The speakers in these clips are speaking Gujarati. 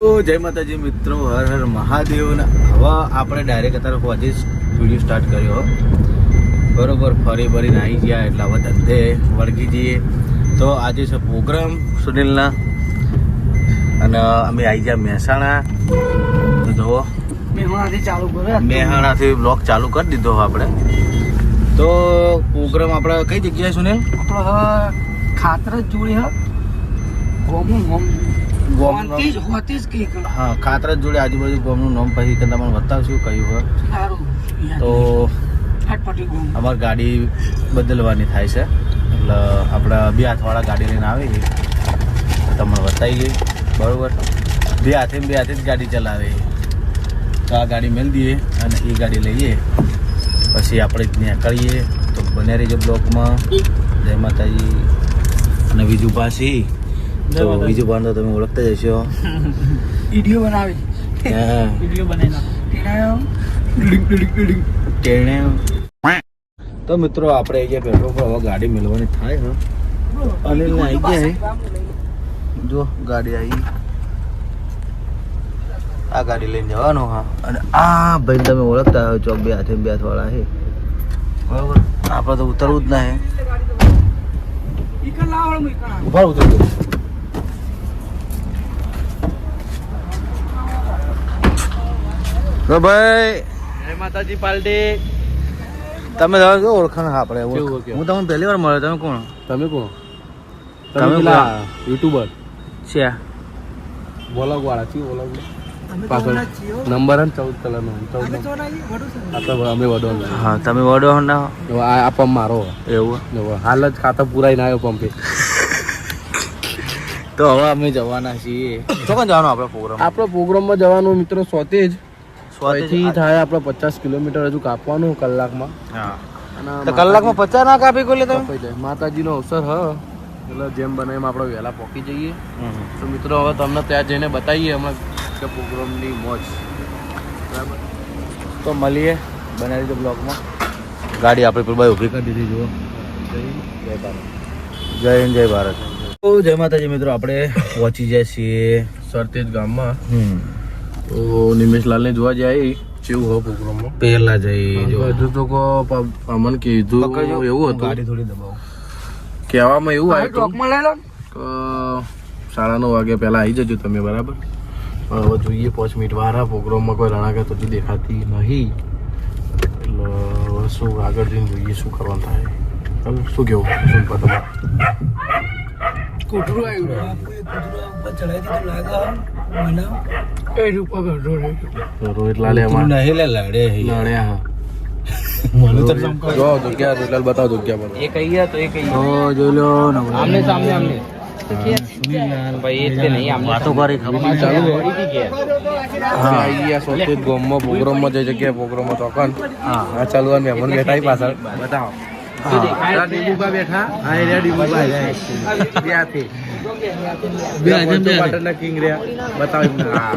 તો જય માતાજી મિત્રો, હર હર મહાદેવ. ને હવે આપણે ડાયરેક્ટ અત્યારે પહોંચી વિડીયો સ્ટાર્ટ કર્યો બરોબર. ફરી ભરીને આવી ગયા એટલે હવે ધંધે વળગી જઈએ. તો આજે છે પ્રોગ્રામ સુનિલના અને અમે આવી ગયા મહેસાણા. તો જુઓ મહેસાણાથી બ્લોગ ચાલુ કરી દીધો આપણે. તો પ્રોગ્રામ આપણે કઈ જગ્યાએ સુનિલ? આપણે ખાતર જ જોડી હા ખાતર જોડે આજુબાજુ ગામનું નામ પછી તમને બતાવશું કયું હોય. તો અમારી ગાડી બદલવાની થાય છે એટલે આપણે બે હાથવાળા ગાડી લઈને આવી તમને બતાવી ગઈ બરાબર. બે હાથે જ ગાડી ચલાવે તો આ ગાડી મેળ દઈએ અને એ ગાડી લઈએ પછી આપણે નીકળીએ. તો બને રહીજો બ્લોકમાં. જય માતાજી. અને બીજું પાછી તો બીજું ભાન તો તમે ઓળખતા જશો. વિડીયો બનાવી વિડીયો બનાવી. તો મિત્રો આપણે અહીંયા પેટ્રોલ પર હવે ગાડી મેળવવાની થાય હા. અને આવી ગયા જો ગાડી આવી. આ ગાડી લઈને જવાનું હા. અને આ ભાઈ તમે ઓળખતા હોય ચોક બે હાથવાળા છે બરાબર. આપણે તો ઉતરવું જ ના હે. ઉભા ઉતરવું. તો ભાઈ જય માતાજી પાલટી. તમે ઓળખાણ આપણે હું તમને પહેલી વાર મળ્યો. તમે કોણ? તમે કોણ? તમે પેલા યુટ્યુબર છે વ્લોગ વાળા છીએ. વ્લોગ પાછળ નંબર હે 14 કલરનો 14. આપણે અમે વડોલ. હા તમે વડો ના આ પંપ મારો એવું હાલ જ ખાતા પુરાઈને આવ્યો પંપે. તો હવે અમે જવાના છીએ. ચોકન જવાનું આપણે પ્રોગ્રામ? આપણો પ્રોગ્રામમાં જવાનું મિત્રો સોતેજ. અહીંથી થાય આપણે 50 કિલોમીટર હજુ કાપવાનું કલાકમાં. હા તો કલાકમાં 50 ના કાપી કોલે તમે? માતાજીનો અવસર હ એટલે જેમ બને એમ આપણે વહેલા પહોંચી જઈએ. તો મિત્રો હવે તમને ત્યાં જઈને બતાવીએ હમણાં કે પ્રોગ્રામની મોજ બરાબર. તો મળીએ બનાવી દો બ્લોકમાં. ગાડી આપણે પર ભાઈ ઊભી કરી દીધી જુઓ. જય ભારત. જય હિન્દ જય ભારત. તો જય માતાજી મિત્રો, આપણે પહોંચી જાય છીએ સરતેજ ગામમાં. તો નિમેશલાલને જોવા જાય કેવું હોય પ્રોગ્રામમાં પહેલા જઈ હજુ તો અમને કીધું એવું હતું. ગાડી થોડી દબાવો. કહેવામાં એવું આવ્યું કે 9:30 વાગે પહેલા આવી જજો તમે બરાબર. પણ હવે જોઈએ 5 મિનિટ વાર પ્રોગ્રામમાં કોઈ રણાકત હજુ દેખાતી નહીં એટલે હવે શું આગળ જઈને જોઈએ શું કરવાનું થાય. શું કેવું શું પતા કુટરું આવ્યું ચડાવી દીધું લાગે એ રૂપા ગઢો રોહિત લાલે અમાર નહીં લે લડે લડ્યા હા. જો જગ્યા રોહિતલાલ બતાવો જગ્યા પર. એ કહીએ તો એ કહીએ તો જોઈ લો આમને સામને આમને ભાઈ એટલે નહીં આમ વાતો કરી ખબર ચાલુ પડી ગઈ હા અહીંયા સોતે ગામમાં પ્રોગ્રામમાં જે જગ્યાએ પ્રોગ્રામમાં ચોકન હા ચાલવાનું મહેમાન બેઠા પાછળ બતાવો. ડીબુબા બેઠા હા એ ડીબુબા ત્યાંથી બે કિંગ રહ્યા બતાવી હા.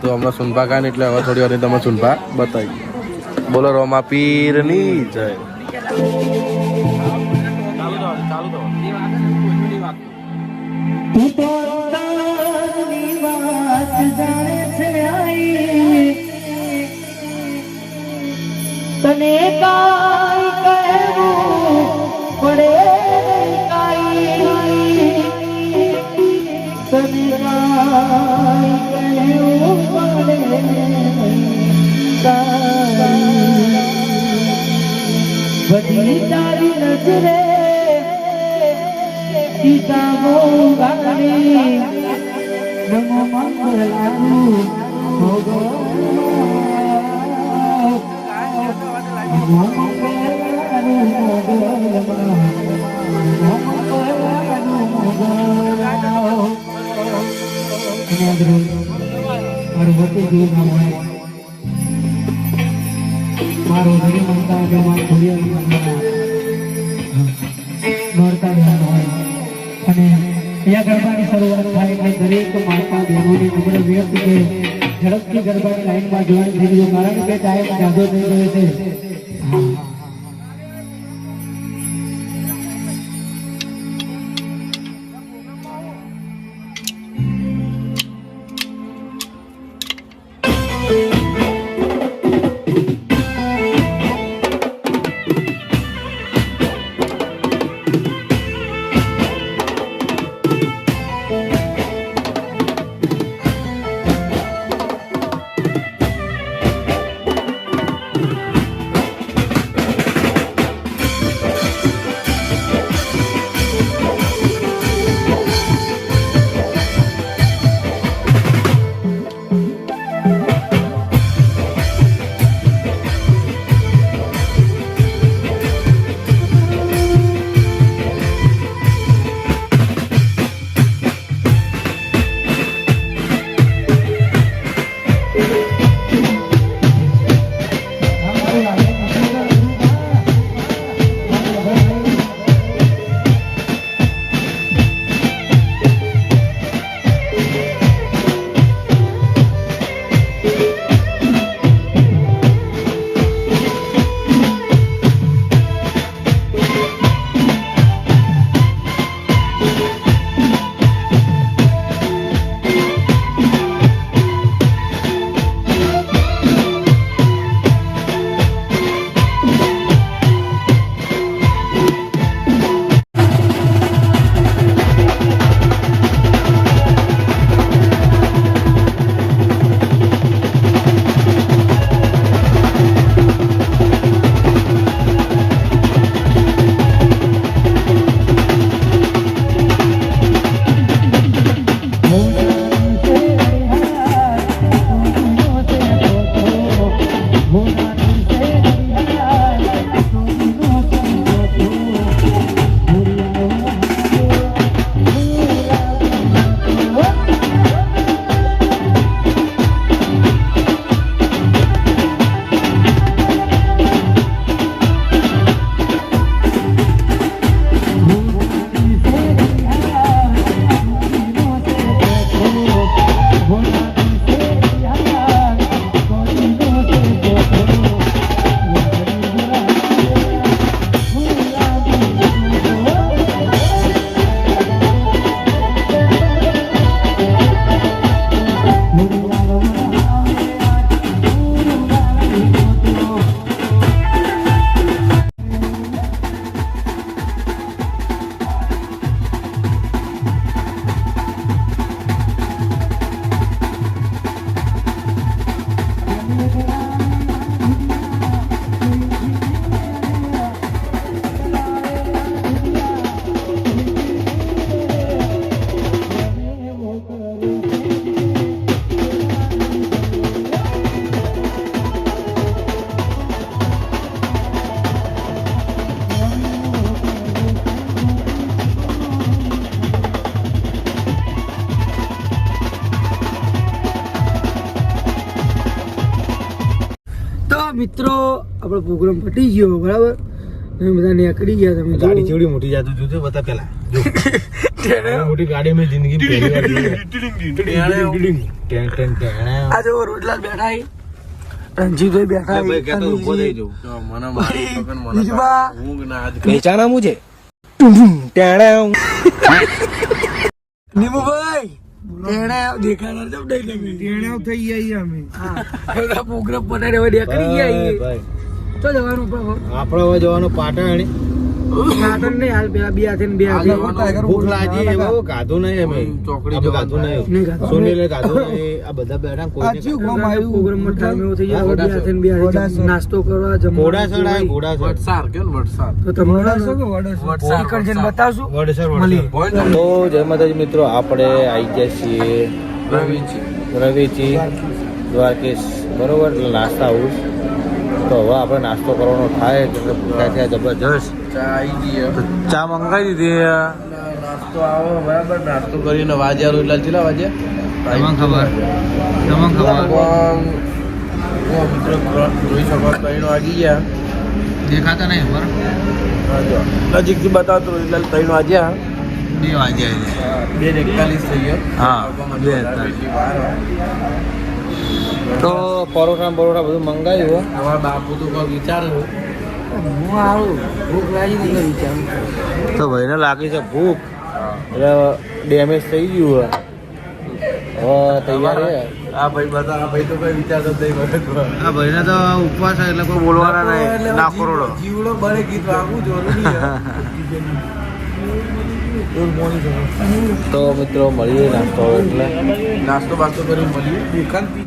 તો હમણાં સુનભા કાન એટલે હવે થોડી વાર તમે સુનભા બતાવી. બોલો રોમા પીરની જય. તને કાઈ કહેવું પડે કાઈ તને કાઈ કહેવું પડે કાઈ બધી તારી નજરે સીતામો ગાડી નમો મંગલાનું હોગો મારો ઘરે માનતા જેમાં થોડી નોરતા હોય અને અહીંયા ગરબાની શરૂઆત થાય એટલે દરેક માતા બહેનોની નમ્ર વિનંતી કે ઝડપથી ગરબાની લાઈનમાં જોઈન થઈ ગયો કારણ કે ટાઈમ જાદો થઈ ગયો છે. મિત્રો આપણો પ્રોગ્રામ પતી ગયો બરાબર તમે બધા નીકળી ગયા તમે ગાડી ચેવડી મોટી જાતું જોજો બતા પેલા જો મોટી ગાડી મેં જિંદગી પહેલી વાર આ જો રોટલા બેઠા હી રણજીતભાઈ બેઠા ભાઈ કે તો ઉભો થઈ હી જાવ મને મારી પકડ મને બીજવા ઊંઘ ના આજ पहचाना मुझे નીમુભાઈ ટેણા દેખાડા જબ નહીં લગી ટેણા થઈ ગયા અમે હા પ્રોગ્રામ પતાડે હવે નીકળી ગયા ભાઈ તો જવાનું પણ આપણે હવે જવાનું પાટણ નાટક નહીં હાલ પેલા બે હાથે ને બે હાથે ભૂખ લાગી એવો ગાધું નહીં અમે ચોકડી જો ગાધું નહીં સોનીલે ગાધું નહીં આ બધા બેઠા કોઈને પ્રોગ્રામમાં ટાઈમ એવો થઈ ગયો બે હાથે ને બે હાથે નાસ્તો કરવા જમવા ઘોડાસર આય ઘોડાસર વડસાર કેમ વડસાર તો તમને વડસાર જઈને બતાવશું વડસર તો જય માતાજી મિત્રો આપણે આવી ગયા છીએ રવિજી દ્વારકેશ બરોબર એટલે નાસ્તા હાઉસ તો હવે આપણે નાસ્તો કરવાનો થાય એટલે ભૂખ્યા થયા જબરજસ્ત ચા આવી ગઈ ચા મંગાવી દીધી નાસ્તો આવો બરાબર નાસ્તો કરીને વાજ્યા રોટલા ચેલા વાજ્યા તમને ખબર મિત્રો જોઈ શકો 3 વાગી ગયા દેખાતા નહીં બરાબર નજીકથી બતાવતો રોટલા 3 વાગ્યા 2 વાગ્યા 2:41 થઈ ગયો હા 2:41 તો પરોઠા બરોઠા બધું મંગાવ્યું તમારા બાપુ તો કોઈ વિચાર્યું હું આવું ભૂખ લાગી નહીં વિચાર તો ભાઈને લાગી છે ભૂખ એટલે ડેમેજ થઈ ગયું હવે તૈયાર છે આ ભાઈ બધા આ ભાઈ તો કોઈ વિચારતો જ નહીં આ ભાઈને તો ઉપવાસ છે એટલે કોઈ બોલવાના નહીં ના કરોડો જીવડો બળે ગીત વાગવું જરૂરી તો મિત્રો મળીએ નાસ્તો એટલે નાસ્તો બાસ્તો કરી મળીએ દુકાન